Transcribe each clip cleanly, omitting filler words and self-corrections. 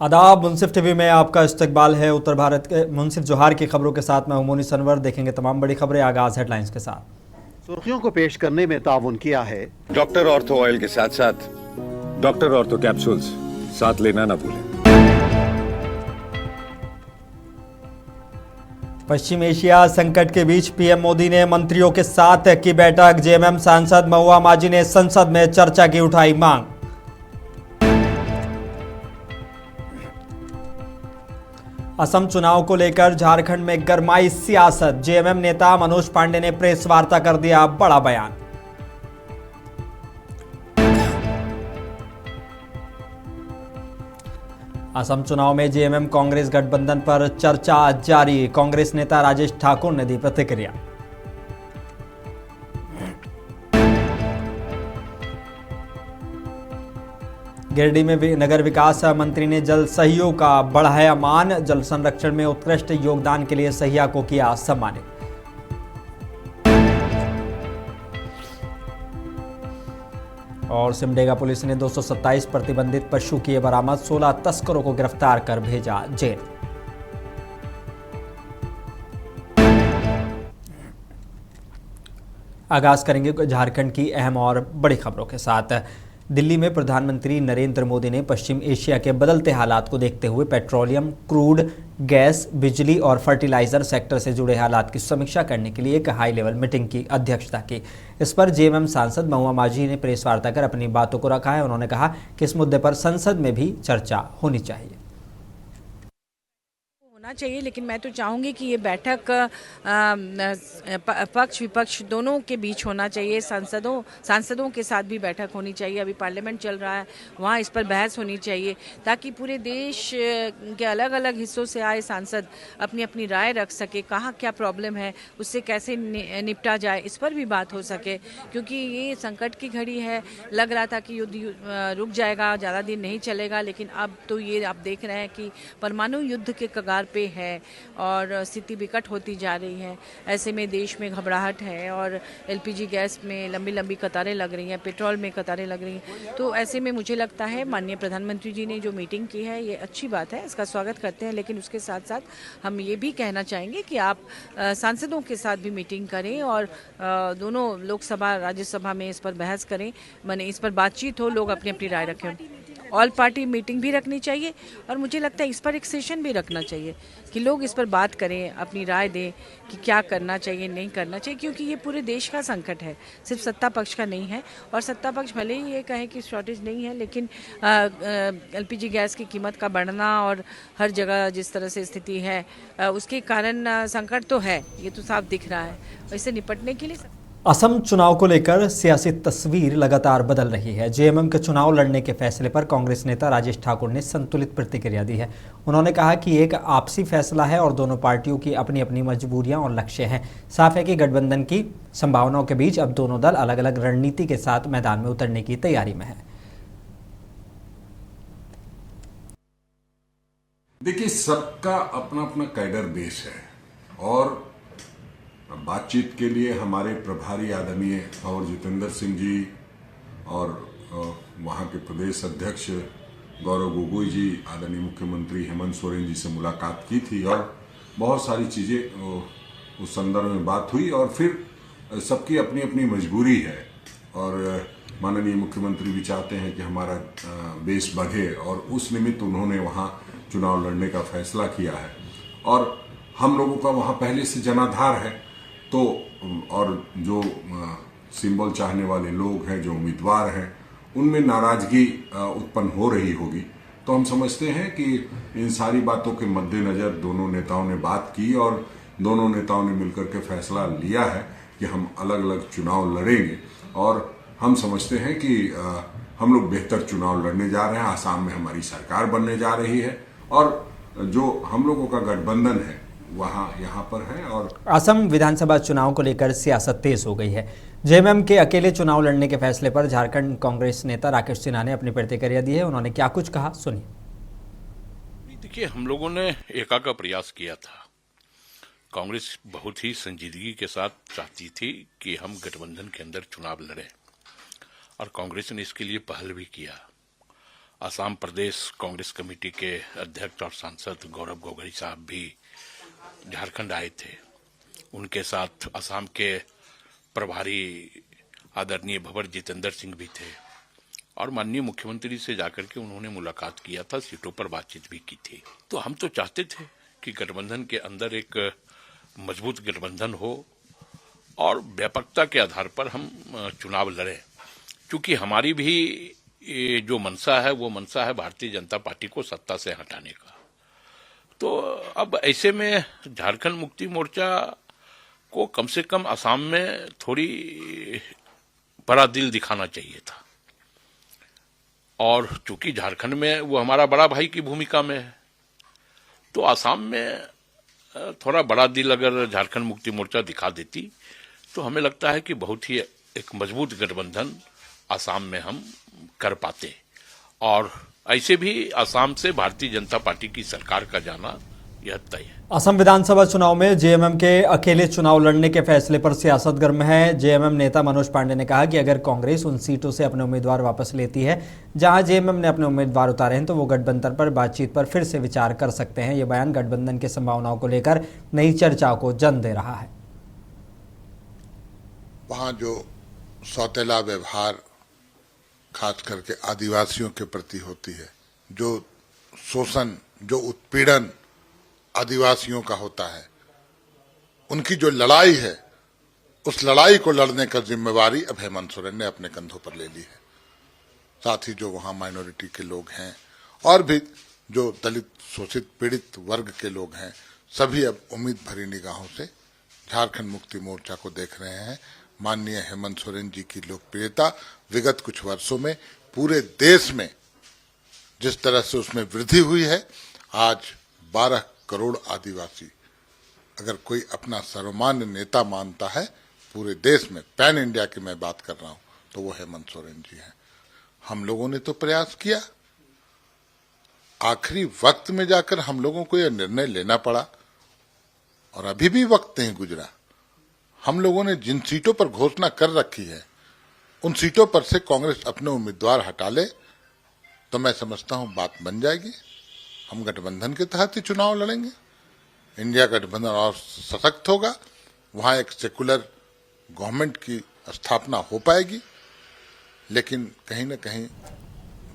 आदाब। मुंसिफ टीवी में आपका इस्तकबाल है। उत्तर भारत के मुंसिफ जोहार की खबरों के साथ मैं मोनी सनवर। देखेंगे तमाम बड़ी खबरें। आगाज हेडलाइंस के साथ। सुर्खियों को पेश करने में ताउन किया है डॉक्टर ऑर्थो ऑयल के साथ साथ डॉक्टर ऑर्थो कैप्सूल्स साथ लेना ना भूलें। पश्चिम एशिया संकट के बीच पीएम मोदी ने मंत्रियों के साथ की बैठक। जेएमएम सांसद महुआ माझी ने संसद में चर्चा की उठाई मांग। असम चुनाव को लेकर झारखंड में गरमाई सियासत। जेएमएम नेता मनोज पांडे ने प्रेस वार्ता कर दिया बड़ा बयान। असम चुनाव में जेएमएम कांग्रेस गठबंधन पर चर्चा जारी। कांग्रेस नेता राजेश ठाकुर ने दी प्रतिक्रिया। गिरिडीह में नगर विकास मंत्री ने जल सहियों का बढ़ाया मान। जल संरक्षण में उत्कृष्ट योगदान के लिए सहिया को किया सम्मानित। और सिमडेगा पुलिस ने 227 प्रतिबंधित पशु किए बरामद। 16 तस्करों को गिरफ्तार कर भेजा जेल। आगाज करेंगे झारखंड की अहम और बड़ी खबरों के साथ। दिल्ली में प्रधानमंत्री नरेंद्र मोदी ने पश्चिम एशिया के बदलते हालात को देखते हुए पेट्रोलियम, क्रूड, गैस, बिजली और फर्टिलाइजर सेक्टर से जुड़े हालात की समीक्षा करने के लिए एक हाई लेवल मीटिंग की अध्यक्षता की। इस पर जेएमएम सांसद महुआ माझी ने प्रेस वार्ता कर अपनी बातों को रखा है। उन्होंने कहा कि इस मुद्दे पर संसद में भी चर्चा होनी चाहिए। होना चाहिए, लेकिन मैं तो चाहूँगी कि ये बैठक पक्ष विपक्ष दोनों के बीच होना चाहिए। सांसदों के साथ भी बैठक होनी चाहिए। अभी पार्लियामेंट चल रहा है, वहाँ इस पर बहस होनी चाहिए ताकि पूरे देश के अलग अलग हिस्सों से आए सांसद अपनी अपनी राय रख सके। कहाँ क्या प्रॉब्लम है, उससे कैसे निपटा जाए, इस पर भी बात हो सके। क्योंकि ये संकट की घड़ी है। लग रहा था कि युद्ध रुक जाएगा, ज़्यादा दिन नहीं चलेगा, लेकिन अब तो ये आप देख रहे हैं कि परमाणु युद्ध के कगार पे है और स्थिति विकट होती जा रही है। ऐसे में देश में घबराहट है और एलपीजी गैस में लंबी लंबी कतारें लग रही हैं, पेट्रोल में कतारें लग रही हैं। तो ऐसे में मुझे लगता है माननीय प्रधानमंत्री जी ने जो मीटिंग की है ये अच्छी बात है, इसका स्वागत करते हैं। लेकिन उसके साथ साथ हम ये भी कहना चाहेंगे कि आप सांसदों के साथ भी मीटिंग करें और दोनों लोकसभा राज्यसभा में इस पर बहस करें, माने इस पर बातचीत हो, लोग अपनी अपनी राय रखें। ऑल पार्टी मीटिंग भी रखनी चाहिए और मुझे लगता है इस पर एक सेशन भी रखना चाहिए कि लोग इस पर बात करें, अपनी राय दें कि क्या करना चाहिए, नहीं करना चाहिए। क्योंकि ये पूरे देश का संकट है, सिर्फ सत्ता पक्ष का नहीं है। और सत्ता पक्ष भले ही ये कहे कि शॉर्टेज नहीं है, लेकिन एलपीजी गैस की कीमत का बढ़ना और हर जगह जिस तरह से स्थिति है उसके कारण संकट तो है, ये तो साफ दिख रहा है। और इससे निपटने के लिए असम चुनाव को लेकर सियासी तस्वीर लगातार बदल रही है। जेएमएम के चुनाव लड़ने के फैसले पर कांग्रेस नेता राजेश ठाकुर ने संतुलित प्रतिक्रिया दी है। उन्होंने कहा कि एक आपसी फैसला है और दोनों पार्टियों की अपनी अपनी मजबूरियां और लक्ष्य हैं। साफ है कि गठबंधन की संभावनाओं के बीच अब दोनों दल अलग अलग रणनीति के साथ मैदान में उतरने की तैयारी में है। देखिए, सबका अपना अपना कैडर बेस है और बातचीत के लिए हमारे प्रभारी आदरणीय और जितेंद्र सिंह जी और वहाँ के प्रदेश अध्यक्ष गौरव गोगोई जी, आदरणीय मुख्यमंत्री हेमंत सोरेन जी से मुलाकात की थी और बहुत सारी चीज़ें उस संदर्भ में बात हुई। और फिर सबकी अपनी अपनी मजबूरी है और माननीय मुख्यमंत्री भी चाहते हैं कि हमारा बेस बढ़े और उस निमित्त उन्होंने वहाँ चुनाव लड़ने का फैसला किया है। और हम लोगों का वहाँ पहले से जनाधार है, तो और जो सिंबल चाहने वाले लोग हैं, जो उम्मीदवार हैं, उनमें नाराजगी उत्पन्न हो रही होगी। तो हम समझते हैं कि इन सारी बातों के मद्देनजर दोनों नेताओं ने बात की और दोनों नेताओं ने मिलकर के फैसला लिया है कि हम अलग अलग चुनाव लड़ेंगे। और हम समझते हैं कि हम लोग बेहतर चुनाव लड़ने जा रहे हैं। आसाम में हमारी सरकार बनने जा रही है और जो हम लोगों का गठबंधन है वहाँ यहाँ पर है। और असम विधानसभा चुनाव को लेकर सियासत तेज हो गई है। जेएमएम के अकेले चुनाव लड़ने के फैसले पर झारखंड कांग्रेस नेता राकेश सिन्हा ने अपनी प्रतिक्रिया दी है। उन्होंने क्या कुछ कहा, सुनिए। देखिए, हम लोगों ने एका का प्रयास किया था। कांग्रेस बहुत ही संजीदगी के साथ चाहती थी कि हम गठबंधन के अंदर चुनाव लड़ें और कांग्रेस ने इसके लिए पहल भी किया। असम प्रदेश कांग्रेस कमेटी के अध्यक्ष और सांसद गौरव गोगोई साहब भी झारखंड आए थे। उनके साथ असम के प्रभारी आदरणीय भंवर जितेंद्र सिंह भी थे और माननीय मुख्यमंत्री से जाकर के उन्होंने मुलाकात किया था, सीटों पर बातचीत भी की थी। तो हम तो चाहते थे कि गठबंधन के अंदर एक मजबूत गठबंधन हो और व्यापकता के आधार पर हम चुनाव लड़ें, क्योंकि हमारी भी जो मंशा है वो मंशा है भारतीय जनता पार्टी को सत्ता से हटाने का। तो अब ऐसे में झारखंड मुक्ति मोर्चा को कम से कम असम में थोड़ी बड़ा दिल दिखाना चाहिए था, और चूंकि झारखंड में वो हमारा बड़ा भाई की भूमिका में है, तो असम में थोड़ा बड़ा दिल अगर झारखंड मुक्ति मोर्चा दिखा देती तो हमें लगता है कि बहुत ही एक मजबूत गठबंधन असम में हम कर पाते, और ऐसे भी असम से भारतीय जनता पार्टी की सरकार का जाना यह तय है। असम विधानसभा चुनाव में जेएमएम के अकेले चुनाव लड़ने के फैसले पर सियासत गर्म है। जेएमएम नेता मनोज पांडे ने कहा कि अगर कांग्रेस उन सीटों से अपने उम्मीदवार वापस लेती है जहां जेएमएम ने अपने उम्मीदवार उतारे हैं तो वो गठबंधन पर बातचीत पर फिर से विचार कर सकते हैं। ये बयान गठबंधन की संभावनाओं को लेकर नई चर्चाओं को जन्म दे रहा है। वहां जो सौतेला व्यवहार खास करके आदिवासियों के प्रति होती है, जो शोषण, जो उत्पीड़न आदिवासियों का होता है, उनकी जो लड़ाई है, उस लड़ाई को लड़ने का जिम्मेवारी अब हेमंत सोरेन ने अपने कंधों पर ले ली है। साथ ही जो वहां माइनॉरिटी के लोग हैं और भी जो दलित शोषित पीड़ित वर्ग के लोग हैं, सभी अब उम्मीद भरी निगाहों से झारखंड मुक्ति मोर्चा को देख रहे हैं। माननीय हेमंत सोरेन जी की लोकप्रियता विगत कुछ वर्षों में पूरे देश में जिस तरह से उसमें वृद्धि हुई है, आज 12 करोड़ आदिवासी अगर कोई अपना सर्वमान्य नेता मानता है पूरे देश में, पैन इंडिया की मैं बात कर रहा हूं, तो वो हेमंत सोरेन जी हैं। हम लोगों ने तो प्रयास किया, आखिरी वक्त में जाकर हम लोगों को यह निर्णय लेना पड़ा, और अभी भी वक्त नहीं गुजरा। हम लोगों ने जिन सीटों पर घोषणा कर रखी है उन सीटों पर से कांग्रेस अपने उम्मीदवार हटा ले तो मैं समझता हूं बात बन जाएगी। हम गठबंधन के तहत ही चुनाव लड़ेंगे, इंडिया गठबंधन और सशक्त होगा, वहां एक सेकुलर गवर्नमेंट की स्थापना हो पाएगी। लेकिन कहीं न कहीं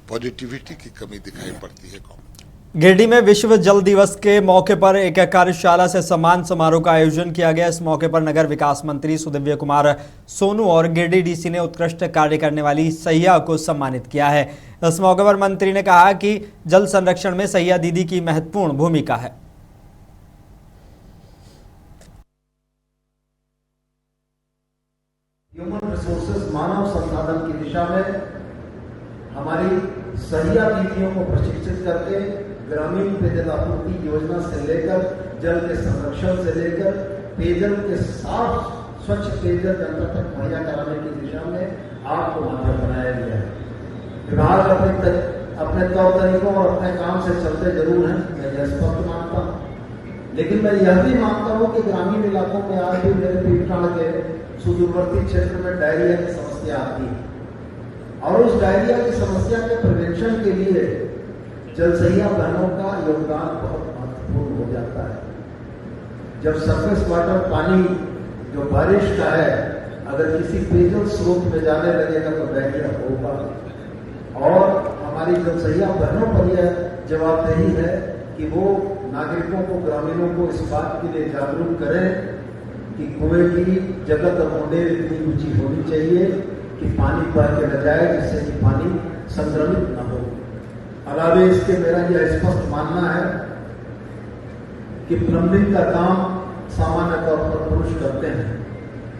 पॉजिटिविटी की कमी दिखाई पड़ती है। गिरिडीह में विश्व जल दिवस के मौके पर एक कार्यशाला से सम्मान समारोह का आयोजन किया गया। इस मौके पर नगर विकास मंत्री सुदिव्य कुमार सोनू और गिरिडीह डीसी ने उत्कृष्ट कार्य करने वाली सैया को सम्मानित किया है। इस मौके पर मंत्री ने कहा कि जल संरक्षण में सैया दीदी की महत्वपूर्ण भूमिका है। ह्यूमन रिसोर्सेज मानव संसाधन की दिशा में हमारी सैया दीदियों को प्रशिक्षित करके ग्रामीण पेयजल आपूर्ति योजना से लेकर जल के संरक्षण से लेकर पेयजल के साफ स्वच्छ पेयजल जनता तक मुहैया कराने की दिशा में आपको माध्यम बनाया गया है। विभाग अपने तौर तरीकों और अपने काम से चलते जरूर हैं, मैं यह स्पष्ट मानता हूँ, लेकिन मैं यह भी मानता हूँ कि ग्रामीण इलाकों में आज भी मेरे पीड़िताओं के सुदूरवर्ती क्षेत्र में डायरिया की समस्या आती है, और उस डायरिया की समस्या के प्रिवेंशन के लिए जलसैया बहनों का योगदान बहुत महत्वपूर्ण हो जाता है। जब सरफेस वाटर पानी जो बारिश का है अगर किसी पेयजल स्रोत में जाने लगेगा तो डायरिया होगा, और हमारी जलसैया बहनों पर यह जवाबदेही है कि वो नागरिकों को, ग्रामीणों को इस बात के लिए जागरूक करें कि कुएं की जगह और मुंडेर इतनी ऊंची होनी चाहिए कि पानी बह के न जाए, जिससे कि पानी संक्रमित न हो। अलावे इसके मेरा यह स्पष्ट मानना है कि प्लम्बिंग का काम सामान्य तौर पर पुरुष करते हैं,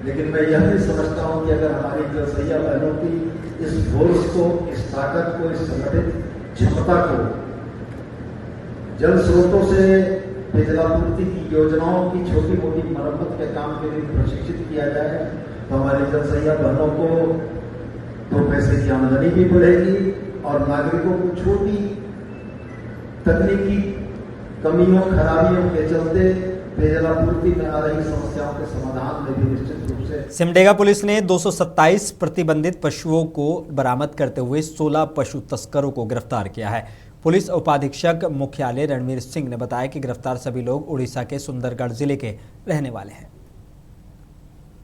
लेकिन मैं यह भी समझता हूं कि अगर हमारी जलसैया बहनों की इस फोर्स को, इस ताकत को, इस संगठित क्षमता को जल स्रोतों से पेयजलापूर्ति की योजनाओं की छोटी मोटी मरम्मत के काम के लिए प्रशिक्षित किया जाए तो हमारी जलसैया बहनों को 2 पैसे की आमदनी भी बढ़ेगी और नागरिकों को छोटी तकनीकी कमियों, खराबियों के चलते पेयजलापूर्ति में आ रही समस्याओं के समाधान में भी निश्चित रूप से सिमडेगा पुलिस ने 227 प्रतिबंधित पशुओं को बरामद करते हुए 16 पशु तस्करों को गिरफ्तार किया है। पुलिस उपाधीक्षक मुख्यालय रणवीर सिंह ने बताया कि गिरफ्तार सभी लोग उड़ीसा के सुंदरगढ़ जिले के रहने वाले हैं।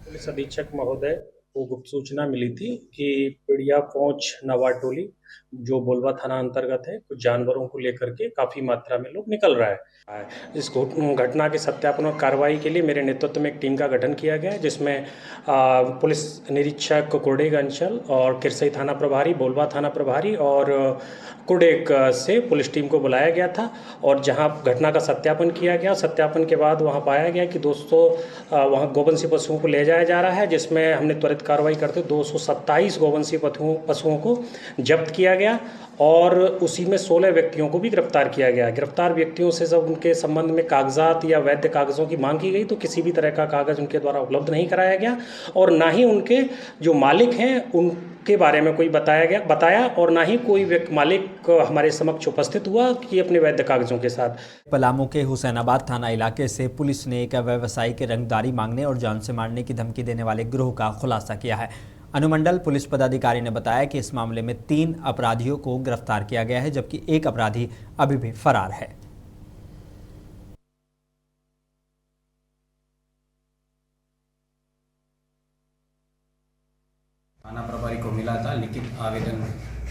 पुलिस अधीक्षक महोदय को गुप्त सूचना मिली थी कि पिड़िया पहुंच नवाटोली जो बोलवा थाना अंतर्गत है, कुछ जानवरों को लेकर के काफी मात्रा में लोग निकल रहा है। इस घटना के सत्यापन और कार्रवाई के लिए मेरे नेतृत्व में एक टीम का गठन किया गया है, जिसमें पुलिस निरीक्षक कुर्डेग अंचल और किरसई थाना प्रभारी, बोलवा थाना प्रभारी और कुर्डेग से पुलिस टीम को बुलाया गया था और जहां घटना का सत्यापन किया गया। सत्यापन के बाद वहां पाया गया कि 200 वहां गोवंशी पशुओं को ले जाया जा रहा है, जिसमें हमने त्वरित कार्रवाई करते 227 गोवंशी पशुओं को जब्त किया गया और उसी में 16 व्यक्तियों को भी गिरफ्तार किया गया। गिरफ्तार व्यक्तियों से जब उनके संबंध में कागजात या वैध कागज़ों की मांग की गई तो किसी भी तरह का कागज़ उनके द्वारा उपलब्ध नहीं कराया गया और ना ही उनके जो मालिक हैं उनके बारे में कोई बताया और ना ही कोई मालिक हमारे समक्ष उपस्थित हुआ कि अपने वैध कागज़ों के साथ। पलामू के हुसैनाबाद थाना इलाके से पुलिस ने एक व्यवसायी के रंगदारी मांगने और जान से मारने की धमकी देने वाले गिरोह का खुलासा किया है। अनुमंडल पुलिस पदाधिकारी ने बताया कि इस मामले में 3 अपराधियों को गिरफ्तार किया गया है, जबकि एक अपराधी अभी भी फरार है। थाना प्रभारी को मिला था लिखित आवेदन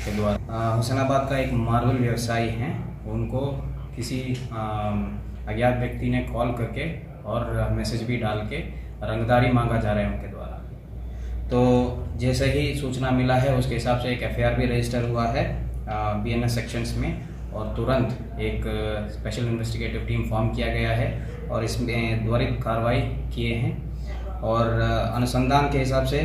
के द्वारा। हुसैनाबाद का एक मार्बल व्यवसायी हैं, उनको किसी अज्ञात व्यक्ति ने कॉल करके और मैसेज भी डाल के रंगदारी मांगा जा रहा है उनके द्वारा। तो जैसे ही सूचना मिला है उसके हिसाब से एक एफआईआर भी रजिस्टर हुआ है बीएनएस सेक्शंस में और तुरंत एक स्पेशल इन्वेस्टिगेटिव टीम फॉर्म किया गया है और इसमें त्वरित कार्रवाई किए हैं और अनुसंधान के हिसाब से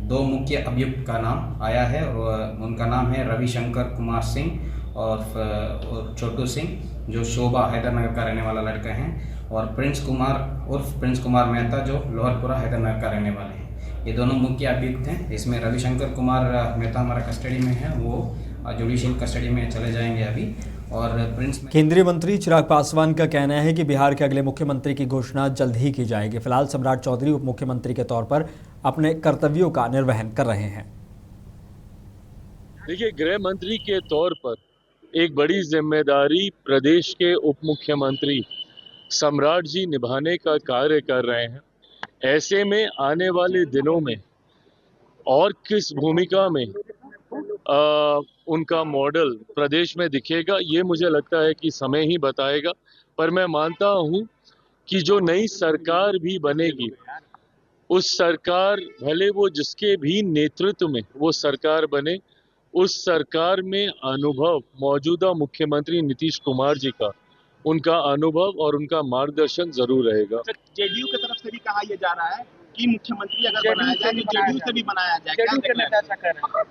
2 मुख्य अभियुक्त का नाम आया है और उनका नाम है रविशंकर कुमार सिंह और छोटू सिंह जो शोभा हैदरनगर का रहने वाला लड़का है और प्रिंस कुमार उर्फ प्रिंस कुमार मेहता जो लोहरपुरा हैदरनगर का रहने वाले हैं। ये दोनों मुख्य अभियुक्त हैं। इसमें रविशंकर कुमार मेहता हमारा कस्टडी में है, वो जुडिशियल कस्टडी में चले जाएंगे अभी। और प्रिंस केंद्रीय मंत्री चिराग पासवान का कहना है कि बिहार के अगले मुख्यमंत्री की घोषणा जल्द ही की जाएगी। फिलहाल सम्राट चौधरी उप मुख्यमंत्री के तौर पर अपने कर्तव्यों का निर्वहन कर रहे हैं। देखिए, गृह मंत्री के तौर पर एक बड़ी जिम्मेदारी प्रदेश के उप मुख्यमंत्री सम्राट जी निभाने का कार्य कर रहे हैं। ऐसे में आने वाले दिनों में और किस भूमिका में उनका मॉडल प्रदेश में दिखेगा, ये मुझे लगता है कि समय ही बताएगा। पर मैं मानता हूं कि जो नई सरकार भी बनेगी, उस सरकार भले वो जिसके भी नेतृत्व में वो सरकार बने, उस सरकार में अनुभव मौजूदा मुख्यमंत्री नीतीश कुमार जी का, उनका अनुभव और उनका मार्गदर्शन जरूर रहेगा। जेडीयू की तरफ से भी कहा यह जा रहा है कि मुख्यमंत्री अगर बनाया जाए तो जेडीयू से भी बनाया जाए।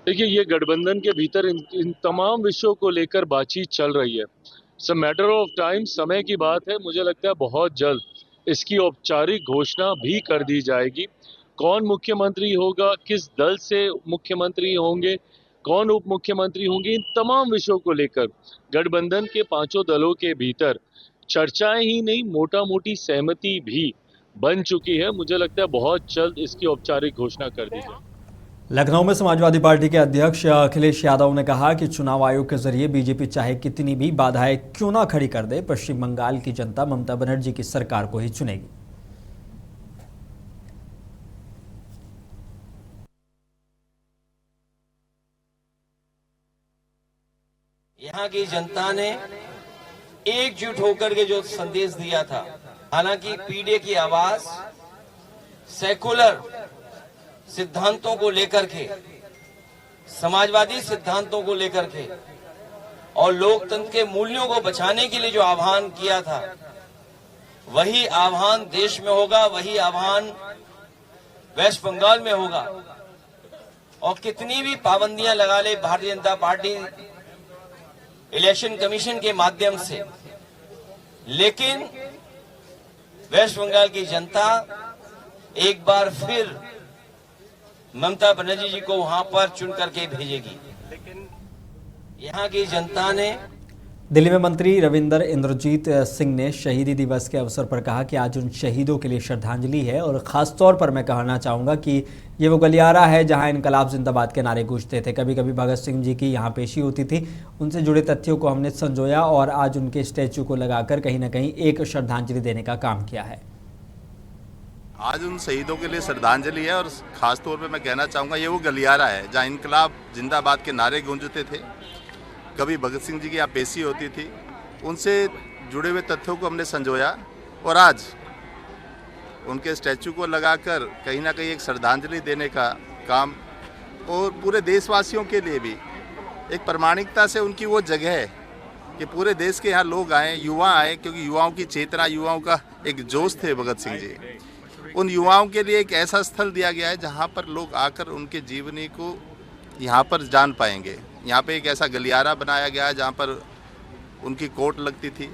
देखिए, ये गठबंधन के भीतर इन तमाम विषयों को लेकर बातचीत चल रही है। It's a matter of time, समय की बात है। मुझे लगता है बहुत जल्द इसकी औपचारिक घोषणा भी कर दी जाएगी। कौन मुख्यमंत्री होगा, किस दल से मुख्यमंत्री होंगे, कौन उप मुख्यमंत्री होंगे, इन तमाम विषयों को लेकर गठबंधन के 5 दलों के भीतर चर्चाएं ही नहीं, मोटा मोटी सहमति भी बन चुकी है। मुझे लगता है बहुत जल्द इसकी औपचारिक घोषणा कर दी जाए। लखनऊ में समाजवादी पार्टी के अध्यक्ष अखिलेश यादव ने कहा कि चुनाव आयोग के जरिए बीजेपी चाहे कितनी भी बाधाएं क्यों ना खड़ी कर दे, पश्चिम बंगाल की जनता ममता बनर्जी की सरकार को ही चुनेगी। यहाँ की जनता ने एकजुट होकर के जो संदेश दिया था, हालांकि पीडीए की आवाज सेकुलर सिद्धांतों को लेकर के, समाजवादी सिद्धांतों को लेकर के और लोकतंत्र के मूल्यों को बचाने के लिए जो आह्वान किया था, वही आह्वान देश में होगा, वही आह्वान वेस्ट बंगाल में होगा। और कितनी भी पाबंदियां लगा ले Bharatiya Janata party election commission के माध्यम से, लेकिन वेस्ट बंगाल की जनता एक बार फिर ममता बनर्जी जी को वहां पर चुन करके भेजेगी। लेकिन यहाँ की जनता ने दिल्ली में मंत्री रविंद्र इंद्रजीत सिंह ने शहीदी दिवस के अवसर पर कहा कि आज उन शहीदों के लिए श्रद्धांजलि है और ख़ास तौर पर मैं कहना चाहूँगा कि ये वो गलियारा है जहां इनकलाब जिंदाबाद के नारे गूंजते थे। कभी कभी भगत सिंह जी की यहाँ पेशी होती थी, उनसे जुड़े तथ्यों को हमने संजोया और आज उनके स्टैचू को लगाकर कहीं ना कहीं एक श्रद्धांजलि देने का काम किया है। आज उन शहीदों के लिए श्रद्धांजलि है और ख़ास तौर पर मैं कहना चाहूँगा ये वो गलियारा है जहाँ इनकलाब जिंदाबाद के नारे गूंजते थे। कभी भगत सिंह जी की यहाँ पेशी होती थी, उनसे जुड़े हुए तथ्यों को हमने संजोया और आज उनके स्टैचू को लगाकर कहीं ना कहीं एक श्रद्धांजलि देने का काम और पूरे देशवासियों के लिए भी एक प्रामाणिकता से उनकी वो जगह है कि पूरे देश के यहाँ लोग आए, युवा आए, क्योंकि युवाओं की चेतना, युवाओं का एक जोश थे भगत सिंह जी। उन युवाओं के लिए एक ऐसा स्थल दिया गया है जहाँ पर लोग आकर उनके जीवनी को यहाँ पर जान पाएंगे। यहाँ पे एक ऐसा गलियारा बनाया गया है जहाँ पर उनकी कोर्ट लगती थी,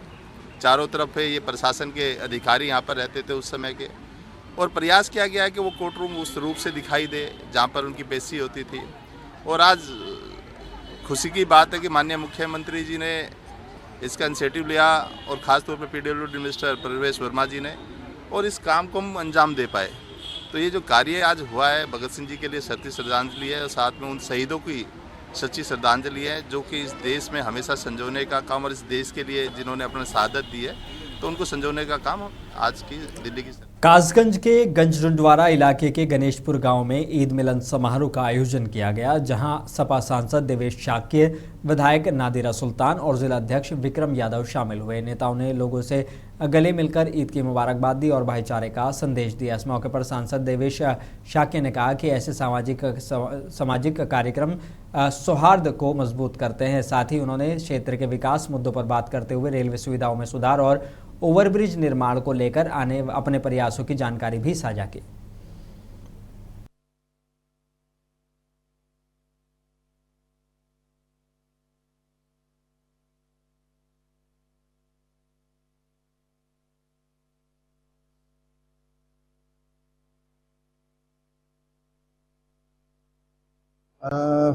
चारों तरफ ये प्रशासन के अधिकारी यहाँ पर रहते थे उस समय के, और प्रयास किया गया है कि वो कोर्ट रूम उस रूप से दिखाई दे जहाँ पर उनकी पेशी होती थी। और आज खुशी की बात है कि माननीय मुख्यमंत्री जी ने इसका इनिशिएटिव लिया और ख़ास तौर पर PWD मिनिस्टर प्रवेश वर्मा जी ने, और इस काम को हम अंजाम दे पाए। तो ये जो कार्य आज हुआ है भगत सिंह जी के लिए सच्ची श्रद्धांजलि है और साथ में उन शहीदों की सच्ची श्रद्धांजलि है जो कि इस देश में हमेशा संजोने का काम और इस देश के लिए जिन्होंने अपनी शहादत दी है तो उनको संजोने का काम आज की दिल्ली की। कासगंज के गंजडुंडवारा इलाके के गणेशपुर गांव में ईद मिलन समारोह का आयोजन किया गया, जहां सपा सांसद देवेश शाक्य, विधायक नादिरा सुल्तान और जिला अध्यक्ष विक्रम यादव शामिल हुए। नेताओं ने लोगों से गले मिलकर ईद की मुबारकबाद दी और भाईचारे का संदेश दिया। इस मौके पर सांसद देवेश शाक्य ने कहा कि ऐसे सामाजिक कार्यक्रम सौहार्द को मजबूत करते हैं। साथ ही उन्होंने क्षेत्र के विकास मुद्दों पर बात करते हुए रेलवे सुविधाओं में सुधार और ओवरब्रिज निर्माण को लेकर अपने प्रयासों की जानकारी भी साझा की।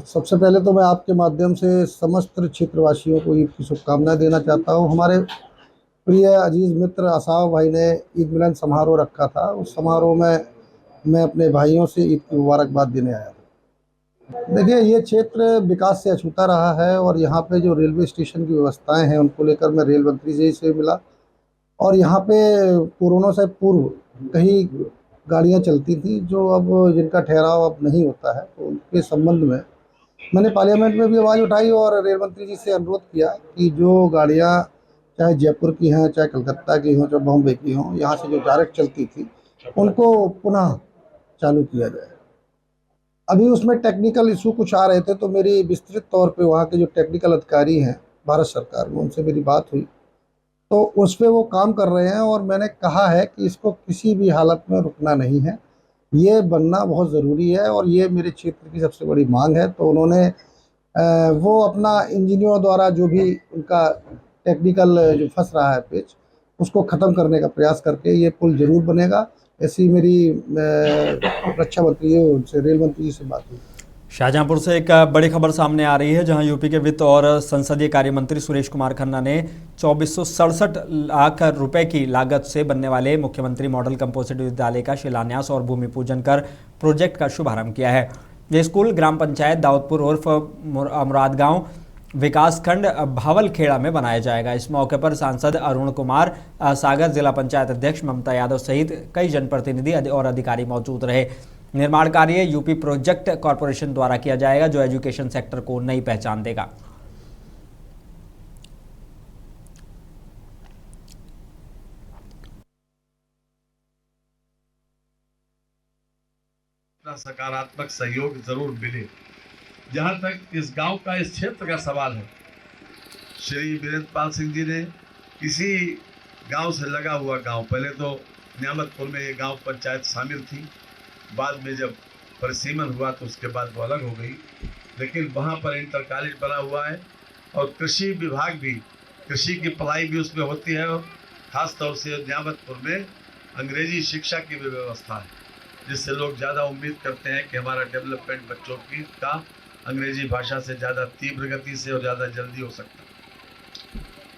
सबसे पहले तो मैं आपके माध्यम से समस्त क्षेत्रवासियों को ईद की शुभकामनाएं देना चाहता हूं। हमारे प्रिय अजीज मित्र असाव भाई ने ईद मिलन समारोह रखा था, उस समारोह में मैं अपने भाइयों से ईद की मुबारकबाद देने आया था। देखिए, ये क्षेत्र विकास से अछूता रहा है और यहाँ पे जो रेलवे स्टेशन की व्यवस्थाएं हैं उनको लेकर मैं रेल मंत्री जी से मिला और यहाँ पे कोरोना से पूर्व कई गाड़ियाँ चलती थी जो अब जिनका ठहराव अब नहीं होता है, तो उनके संबंध में मैंने पार्लियामेंट में भी आवाज़ उठाई और रेल मंत्री जी से अनुरोध किया कि जो गाड़ियाँ चाहे जयपुर की हैं, चाहे कलकत्ता की हों, चाहे बॉम्बे की हों, यहाँ से जो डायरेक्ट चलती थी उनको पुनः चालू किया जाए। अभी उसमें टेक्निकल इशू कुछ आ रहे थे, तो मेरी विस्तृत तौर पे वहाँ के जो टेक्निकल अधिकारी हैं भारत सरकार में, उनसे मेरी बात हुई तो उस पर वो काम कर रहे हैं और मैंने कहा है कि इसको किसी भी हालत में रुकना नहीं है, ये बनना बहुत ज़रूरी है और ये मेरे क्षेत्र की सबसे बड़ी मांग है। तो उन्होंने वो अपना इंजीनियरों द्वारा जो भी उनका टेक्निकल जो फंस रहा है पेच, उसको ख़त्म करने का प्रयास करके ये पुल जरूर बनेगा। ऐसी मेरी रक्षा मंत्री उनसे रेल मंत्री जी से बात हुई। शाहजहांपुर से एक बड़ी खबर सामने आ रही है, जहां यूपी के वित्त और संसदीय कार्य मंत्री सुरेश कुमार खन्ना ने 2467 लाख रुपए की लागत से बनने वाले मुख्यमंत्री मॉडल कंपोजिट विद्यालय का शिलान्यास और भूमि पूजन कर प्रोजेक्ट का शुभारंभ किया है। ये स्कूल ग्राम पंचायत दाऊदपुर उर्फ मुरादगांव विकासखंड भावलखेड़ा में बनाया जाएगा। इस मौके पर सांसद अरुण कुमार सागर, जिला पंचायत अध्यक्ष ममता यादव सहित कई जनप्रतिनिधि और अधिकारी मौजूद रहे। निर्माण कार्य यूपी प्रोजेक्ट कॉरपोरेशन द्वारा किया जाएगा, जो एजुकेशन सेक्टर को नई पहचान देगा। सकारात्मक सहयोग जरूर मिले। जहां तक इस गांव का, इस क्षेत्र का सवाल है, श्री वीरेंद्रपाल सिंह जी ने इसी गांव से लगा हुआ गांव, पहले तो नियामतपुर में ये गांव पंचायत शामिल थी, बाद में जब परिसीमन हुआ तो उसके बाद वो अलग हो गई, लेकिन वहाँ पर इंटर कॉलेज बना हुआ है और कृषि विभाग भी, कृषि की पढ़ाई भी उसमें होती है और ख़ास तौर से नियामतपुर में अंग्रेजी शिक्षा की भी व्यवस्था है, जिससे लोग ज़्यादा उम्मीद करते हैं कि हमारा डेवलपमेंट बच्चों की का अंग्रेजी भाषा से ज़्यादा तीव्र गति से और ज़्यादा जल्दी हो सकता है।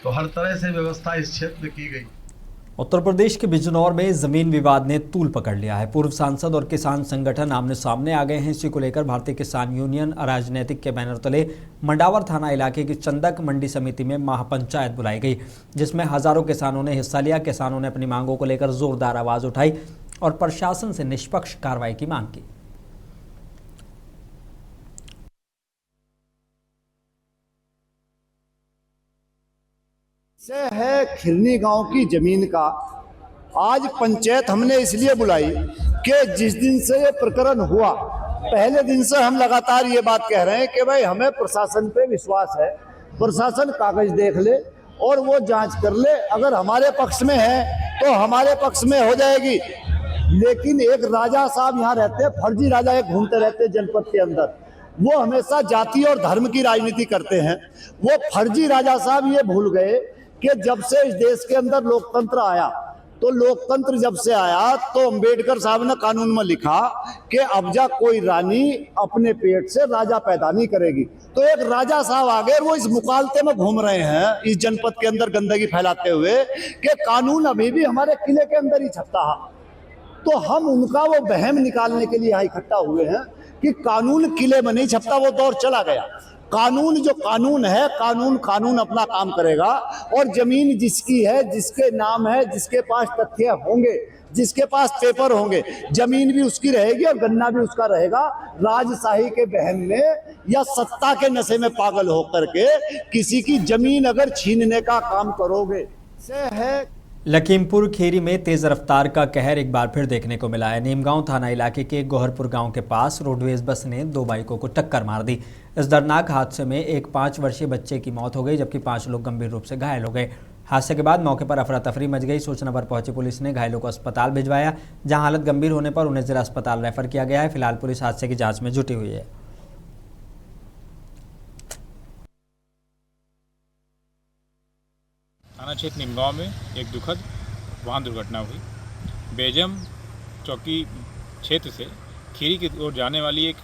तो हर तरह से व्यवस्था इस क्षेत्र में की गई। उत्तर प्रदेश के बिजनौर में जमीन विवाद ने तूल पकड़ लिया है। पूर्व सांसद और किसान संगठन आमने सामने आ गए हैं। इसी को लेकर भारतीय किसान यूनियन अराजनैतिक के बैनर तले मंडावर थाना इलाके की चंदक मंडी समिति में महापंचायत बुलाई गई, जिसमें हजारों किसानों ने हिस्सा लिया। किसानों ने अपनी मांगों को लेकर जोरदार आवाज उठाई और प्रशासन से निष्पक्ष कार्रवाई की मांग की। से है खिरनी गांव की जमीन का। आज पंचायत हमने इसलिए बुलाई कि जिस दिन से ये प्रकरण हुआ, पहले दिन से हम लगातार ये बात कह रहे हैं कि भाई हमें प्रशासन पे विश्वास है, प्रशासन कागज देख ले और वो जांच कर ले, अगर हमारे पक्ष में है तो हमारे पक्ष में हो जाएगी। लेकिन एक राजा साहब यहाँ रहते, फर्जी राजा एक घूमते रहते जनपद के अंदर, वो हमेशा जाति और धर्म की राजनीति करते हैं। वो फर्जी राजा साहब ये भूल गए कि जब से इस देश के अंदर लोकतंत्र आया, तो लोकतंत्र जब से आया तो अंबेडकर साहब ने कानून में लिखा कि अबजा कोई रानी अपने पेट से राजा पैदा नहीं करेगी। तो एक राजा साहब आ गए, वो इस मुकालते में घूम रहे हैं इस जनपद के अंदर गंदगी फैलाते हुए कि कानून अभी भी हमारे किले के अंदर ही छपता है। तो हम उनका वो वहम निकालने के लिए यहाँ इकट्ठा हुए हैं कि कानून किले में नहीं छपता, वो दौर चला गया। कानून जो कानून है, कानून अपना काम करेगा और जमीन जिसकी है, जिसके नाम है, जिसके पास तथ्य होंगे, जिसके पास पेपर होंगे, जमीन भी उसकी रहेगी और गन्ना भी उसका रहेगा। राजशाही के बहन में या सत्ता के नशे में पागल होकर के किसी की जमीन अगर छीनने का काम करोगे से है। लखीमपुर खीरी में तेज रफ्तार का कहर एक बार फिर देखने को मिला है। नीमगांव थाना इलाके के गोहरपुर गांव के पास रोडवेज बस ने 2 बाइकों को टक्कर मार दी। इस दर्दनाक हादसे में एक 5 वर्षीय बच्चे की मौत हो गई, जबकि 5 लोग गंभीर रूप से घायल हो गए। हादसे के बाद मौके पर अफरा तफरी मच गई। सूचना पर पहुंची पुलिस ने घायलों को अस्पताल भिजवाया, जहां हालत गंभीर होने पर उन्हें जिला अस्पताल रेफर किया गया है। फिलहाल पुलिस हादसे की जाँच में जुटी हुई है। थाना क्षेत्र नीमगांव में एक दुखद वाहन दुर्घटना हुई। बेजम चौकी क्षेत्र से खीरी की ओर जाने वाली एक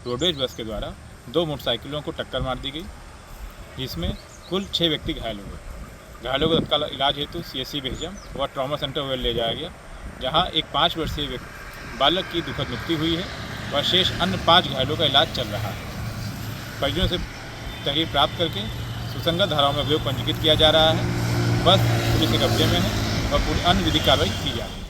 रोडवेज बस के द्वारा 2 मोटरसाइकिलों को टक्कर मार दी गई, जिसमें कुल 6 व्यक्ति घायल हो गए। घायलों को तत्काल इलाज हेतु CSC बेजम व ट्रॉमा सेंटर ले जाया गया, जहां एक 5 वर्षीय बालक की दुखद मृत्यु हुई है व शेष अन्य 5 घायलों का इलाज चल रहा है। परिजनों से तहरीर प्राप्त करके सुसंगत धाराओं में अभियोग पंजीकृत किया जा रहा है। बस पुलिस के कब्जे में है और पूरी अन्य विधिक कार्रवाई की जा रही है।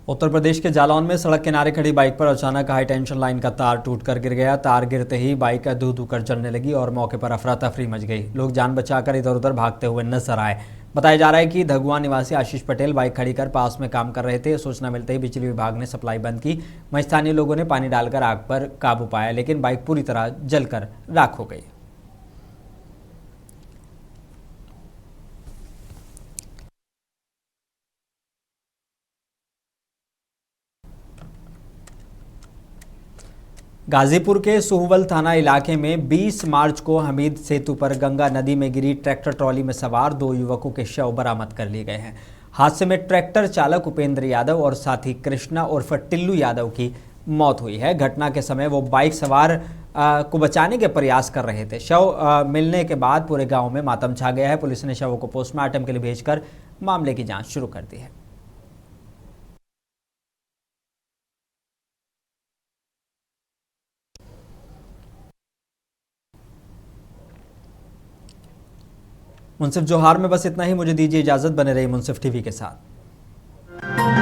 उत्तर प्रदेश के जालौन में सड़क किनारे खड़ी बाइक पर अचानक हाई टेंशन लाइन का तार टूटकर गिर गया। तार गिरते ही बाइक धू धू कर जलने लगी और मौके पर अफरा तफरी मच गई। लोग जान बचाकर इधर उधर भागते हुए नजर आए। बताया जा रहा है कि धगुआ निवासी आशीष पटेल बाइक खड़ी कर पास में काम कर रहे थे। सूचना मिलते ही बिजली विभाग ने सप्लाई बंद की। वहीं स्थानीय लोगों ने पानी डालकर आग पर काबू पाया, लेकिन बाइक पूरी तरह जलकर राख हो गई। गाजीपुर के सुहवल थाना इलाके में 20 मार्च को हमीद सेतु पर गंगा नदी में गिरी ट्रैक्टर ट्रॉली में सवार 2 युवकों के शव बरामद कर लिए गए हैं। हादसे में ट्रैक्टर चालक उपेंद्र यादव और साथी कृष्णा उर्फ टिल्लू यादव की मौत हुई है। घटना के समय वो बाइक सवार को बचाने के प्रयास कर रहे थे। शव मिलने के बाद पूरे गाँव में मातम छा गया है। पुलिस ने शवों को पोस्टमार्टम के लिए भेजकर मामले की जाँच शुरू कर दी है। मुंसिफ जोहार में बस इतना ही। मुझे दीजिए इजाजत। बने रही मुंसिफ टीवी के साथ।